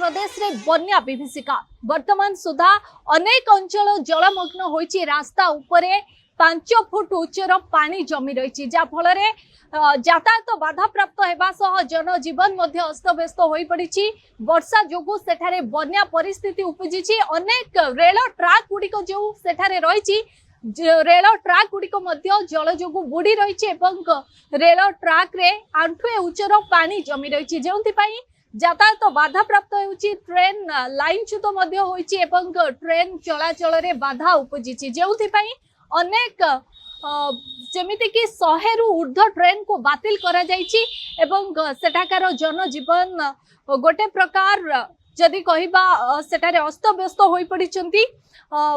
प्रदेश रे बन्या विभीषिका वर्तमान सुधा अनेक अंचल जलमग्न होइछि। रास्ता उपरे 5 फुट उच्चर पानी जमी रही फल यातायात बाधा प्राप्त होगा जनजीवन अस्तव्यस्त हो पड़ी। वर्षा जोगु सेठारे बन्या परिस्थिति उपजी। अनेक रेल ट्राक गुड़िक जो सेठारे रही रेल ट्राक गुड़िक जल जो बुड़ी रही रेल ट्राक रे आंठुए उच्चर पानी जमी रही जो यातायात बाधा प्राप्त होउछि। ट्रेन लाइनच्युत होइछि ट्रेन चलाचल रे बाधा उपजी जो अनेक जमिति कि 100 रु ऊर्ध्व ट्रेन को बातिल करा जाइछि एवं सेठाकार जनजीवन गोटे प्रकार जदि कहिबा सेठारे अस्तव्यस्त होई पड़िछंती।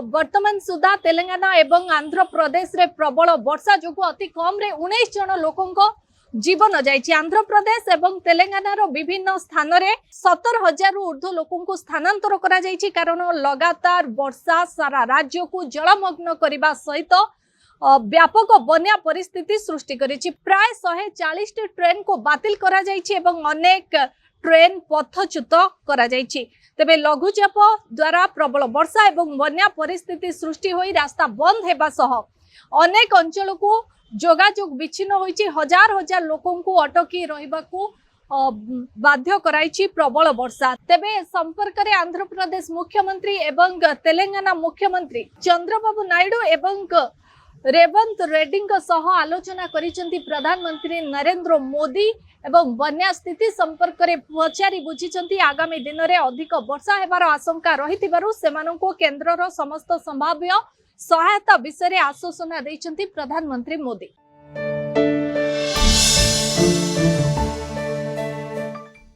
वर्तमान सुधा तेलंगाना एवं आंध्र प्रदेश रे प्रबल वर्षा जोगु अति कम रे 19 जन लोकंको जीवन जाइछि। आंध्र प्रदेश एवं तेलंगाना रो विभिन्न स्थान रे 17,000 रु ऊर्ध्व लोकंको स्थानांतर करा जाइछि कारण लगातार वर्षा सारा राज्य को जलमग्न करबा सहित व्यापक बन्या परिस्थिति सृष्टि करिछि। प्राय 140 ट्रेन को बातिल करा जाइछि एवं अनेक ट्रेन पथच्युत करा जाइछि। तेबे लघुचाप द्वारा प्रबल वर्षा एवं बन्या परिस्थिति सृष्टि होई रास्ता बंद हेबा सह अनेक अंचल को जोगाजोग विच्छिन्न होइछि। हजार हजार लोकन को अटकी रहिबाकू बाध्य कराइछि प्रबल वर्षा। तेबे संपर्क रे आंध्र प्रदेश मुख्यमंत्री एवं तेलंगाना मुख्यमंत्री चंद्रबाबू नायडू एवं रेवंत रेड्डी सह आलोचना करिसेंती प्रधानमंत्री नरेंद्र मोदी एवं बन्या स्थिति संपर्क रे पचारि बुझिसेंती। आगामी दिन रे अधिक वर्षा हेबार आशंका रहितिबारु सेमानंको केंद्रर समस्त संभाव्य सहायता विषय रे आश्वासन दैछंती प्रधानमंत्री मोदी।